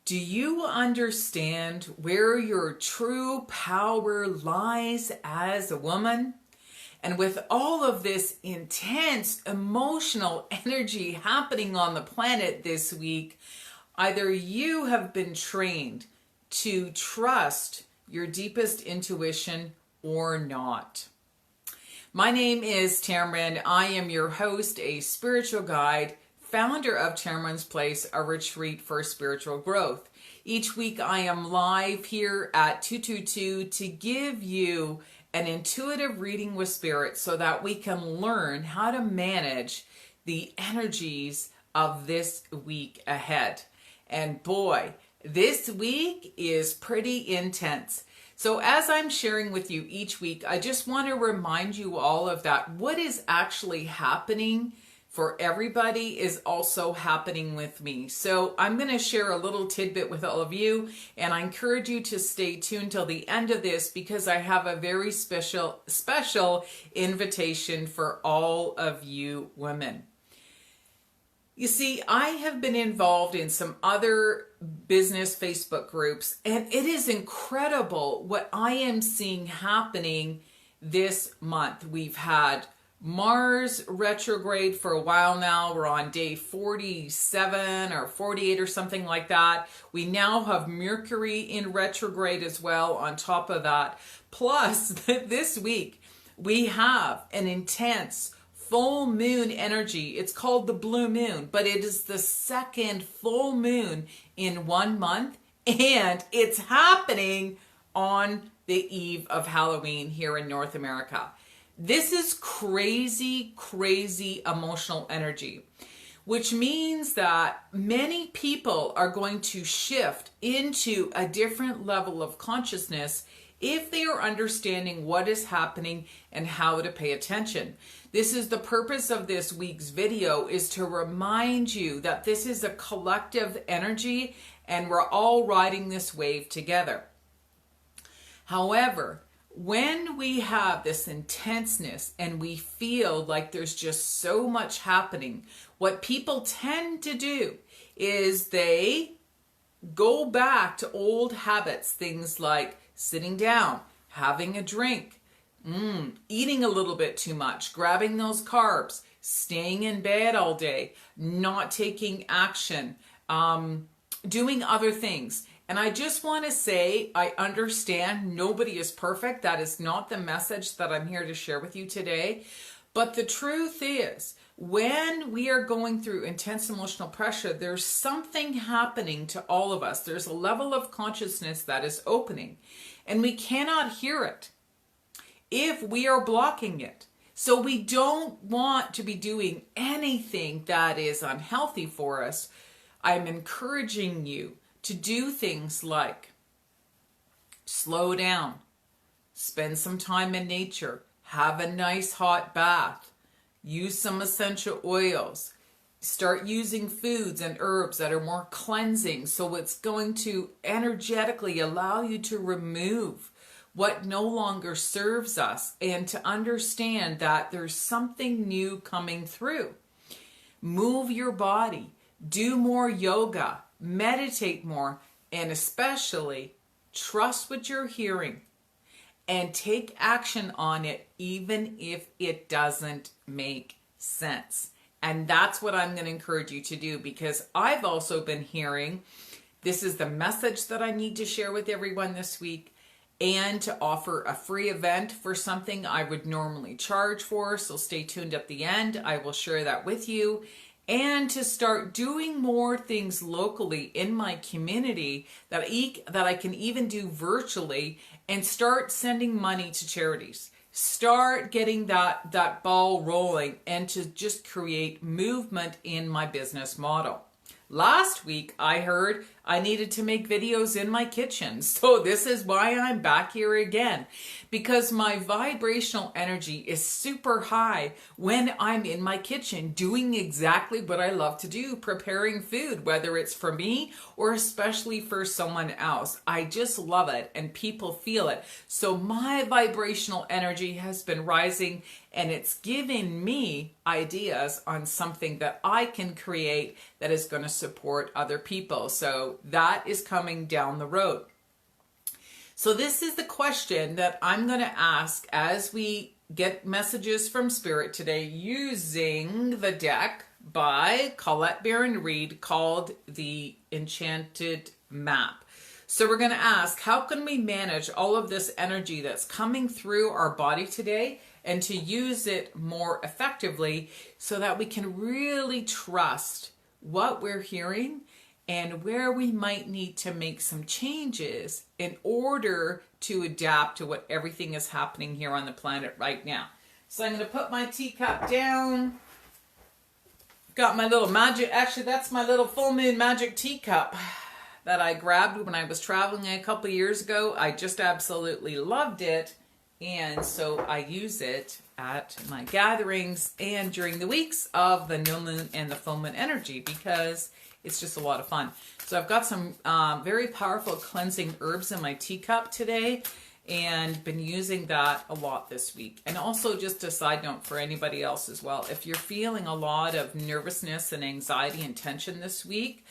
Do you understand where your true power lies as a woman? And with all of this intense emotional energy happening on the planet this week, either you have been trained to trust your deepest intuition or not. My name is Tammeron. I am your host, a spiritual guide, founder of Tammeron's Place, a retreat for spiritual growth. Each week I am live here at 222 to give you an intuitive reading with spirit so that we can learn how to manage the energies of this week ahead. And boy, this week is pretty intense. So as I'm sharing with you each week, I just want to remind you all of that. What is actually happening for everybody is also happening with me. So I'm going to share a little tidbit with all of you, and I encourage you to stay tuned till the end of this because I have a very special invitation for all of you women. You see, I have been involved in some other business Facebook groups, and it is incredible what I am seeing happening this month. We've had Mars retrograde for a while now. We're on day 47 or 48 or something like that. We now have Mercury in retrograde as well on top of that. Plus, this week, we have an intense full moon energy. It's called the blue moon, but it is the second full moon in 1 month, and it's happening on the eve of Halloween here in North America. This is crazy, crazy emotional energy, which means that many people are going to shift into a different level of consciousness if they are understanding what is happening and how to pay attention. This is the purpose of this week's video, is to remind you that this is a collective energy and we're all riding this wave together. However, when we have this intenseness and we feel like there's just so much happening, what people tend to do is they go back to old habits, things like sitting down, having a drink, eating a little bit too much, grabbing those carbs, staying in bed all day, not taking action, doing other things. And I just want to say, I understand nobody is perfect. That is not the message that I'm here to share with you today. But the truth is, when we are going through intense emotional pressure, there's something happening to all of us. There's a level of consciousness that is opening, and we cannot hear it if we are blocking it. So we don't want to be doing anything that is unhealthy for us. I'm encouraging you to do things like slow down, spend some time in nature, have a nice hot bath, use some essential oils, start using foods and herbs that are more cleansing, so it's going to energetically allow you to remove what no longer serves us and to understand that there's something new coming through. Move your body, do more yoga, meditate more, and especially trust what you're hearing and take action on it even if it doesn't make sense. And that's what I'm going to encourage you to do, because I've also been hearing this is the message that I need to share with everyone this week, and to offer a free event for something I would normally charge for. So stay tuned at the end. I will share that with you. And to start doing more things locally in my community that I can even do virtually, and start sending money to charities. Start getting that ball rolling and to just create movement in my business model. Last week, I heard I needed to make videos in my kitchen. So this is why I'm back here again, because my vibrational energy is super high when I'm in my kitchen doing exactly what I love to do, preparing food, whether it's for me or especially for someone else. I just love it and people feel it. So my vibrational energy has been rising, and it's giving me ideas on something that I can create that is going to support other people. So that is coming down the road. So this is the question that I'm going to ask as we get messages from Spirit today using the deck by Colette Baron Reed called the Enchanted Map. So we're going to ask, how can we manage all of this energy that's coming through our body today and to use it more effectively so that we can really trust what we're hearing and where we might need to make some changes in order to adapt to what everything is happening here on the planet right now. So I'm going to put my teacup down. Got my little magic, actually that's my little full moon magic teacup that I grabbed when I was traveling a couple years ago. I just absolutely loved it, and so I use it at my gatherings and during the weeks of the new moon and the full moon energy because it's just a lot of fun. So I've got some very powerful cleansing herbs in my teacup today and been using that a lot this week. And also just a side note for anybody else as well, if you're feeling a lot of nervousness and anxiety and tension this week,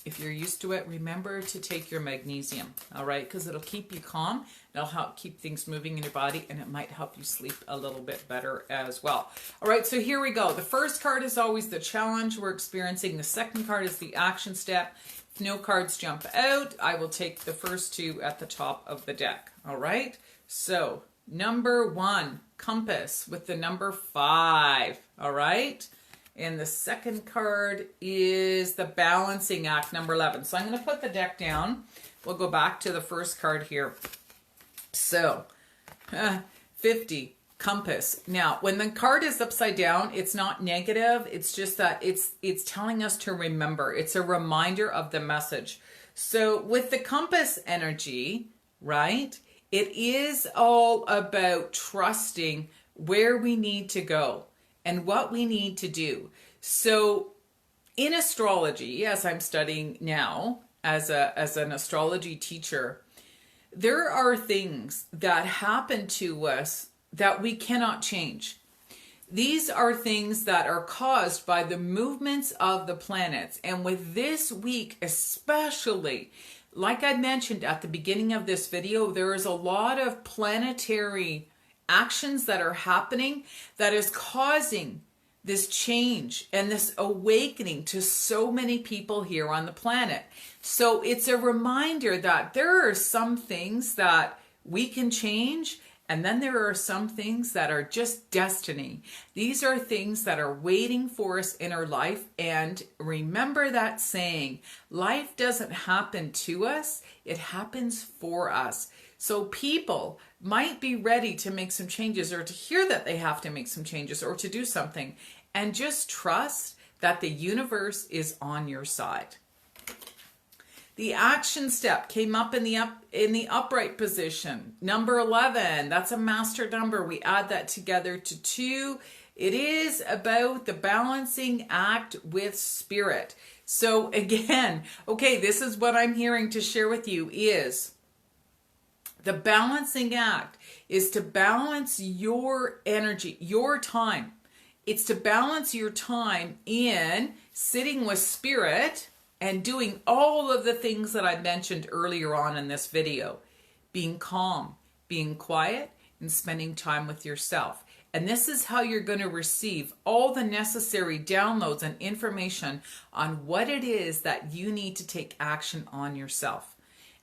if you're used to it, remember to take your magnesium, all right? Because it'll keep you calm, it'll help keep things moving in your body, and it might help you sleep a little bit better as well. All right, so here we go. The first card is always the challenge we're experiencing. The second card is the action step. If no cards jump out, I will take the first two at the top of the deck, all right? So number 1, compass with the number 5, all right? And the second card is the balancing act, number 11. So I'm going to put the deck down. We'll go back to the first card here. So 50, compass. Now, when the card is upside down, it's not negative. It's just that it's telling us to remember. It's a reminder of the message. So with the compass energy, right, it is all about trusting where we need to go and what we need to do. So in astrology, as I'm studying now as an astrology teacher, there are things that happen to us that we cannot change. These are things that are caused by the movements of the planets. And with this week especially, like I mentioned at the beginning of this video, there is a lot of planetary actions that are happening that is causing this change and this awakening to so many people here on the planet. So it's a reminder that there are some things that we can change, and then there are some things that are just destiny. These are things that are waiting for us in our life. And remember that saying, life doesn't happen to us, it happens for us. So people might be ready to make some changes, or to hear that they have to make some changes, or to do something, and just trust that the universe is on your side. The action step came up in the upright position. Number 11, that's a master number. We add that together to 2. It is about the balancing act with spirit. So again, okay, this is what I'm hearing to share with you is the balancing act is to balance your energy, your time. It's to balance your time in sitting with spirit and doing all of the things that I mentioned earlier on in this video. Being calm, being quiet, and spending time with yourself. And this is how you're going to receive all the necessary downloads and information on what it is that you need to take action on yourself.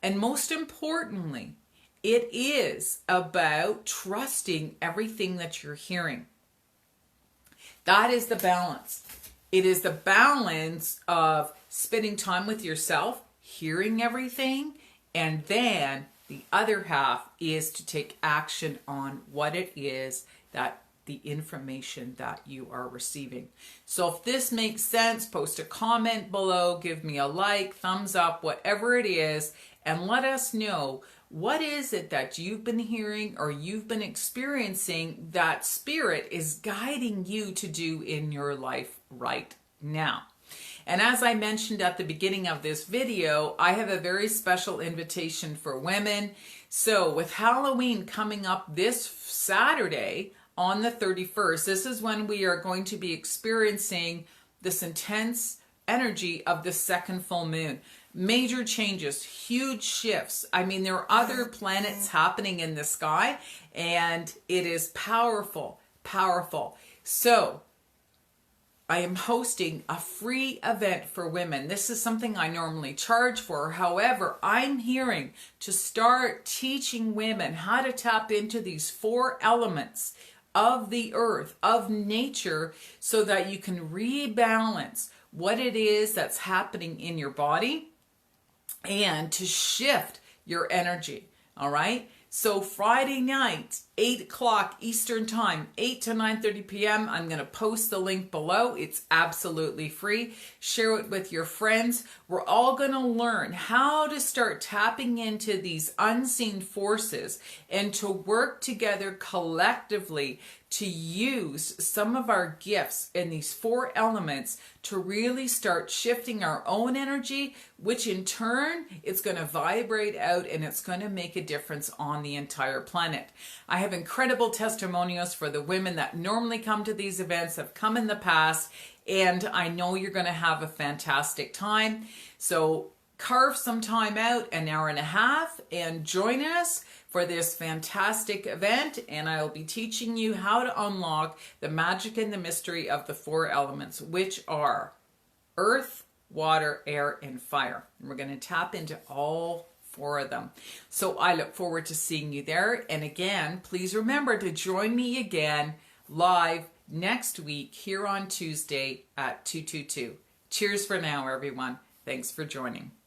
And most importantly, it is about trusting everything that you're hearing. That is the balance. It is the balance of spending time with yourself, hearing everything, and then the other half is to take action on what it is that the information that you are receiving. So if this makes sense, post a comment below, give me a like, thumbs up, whatever it is, and let us know what is it that you've been hearing or you've been experiencing that spirit is guiding you to do in your life right now. And as I mentioned at the beginning of this video, I have a very special invitation for women. So with Halloween coming up this Saturday on the 31st, this is when we are going to be experiencing this intense energy of the second full moon. Major changes, huge shifts. I mean, there are other planets happening in the sky, and it is powerful, powerful. So I am hosting a free event for women. This is something I normally charge for. However, I'm hearing to start teaching women how to tap into these 4 elements of the earth, of nature, so that you can rebalance what it is that's happening in your body and to shift your energy. All right. So Friday night, 8 o'clock Eastern time, 8 to 9:30 p.m. I'm going to post the link below. It's absolutely free. Share it with your friends. We're all going to learn how to start tapping into these unseen forces and to work together collectively to use some of our gifts in these 4 elements to really start shifting our own energy, which in turn it's going to vibrate out and it's going to make a difference on the entire planet. I have incredible testimonials for the women that normally come to these events, have come in the past, and I know you're going to have a fantastic time. So carve some time out, an hour and a half, and join us for this fantastic event, and I'll be teaching you how to unlock the magic and the mystery of the 4 elements, which are earth, water, air, and fire. And we're going to tap into all 4 of them. So I look forward to seeing you there. And again, please remember to join me again live next week here on Tuesday at 222. Cheers for now, everyone. Thanks for joining.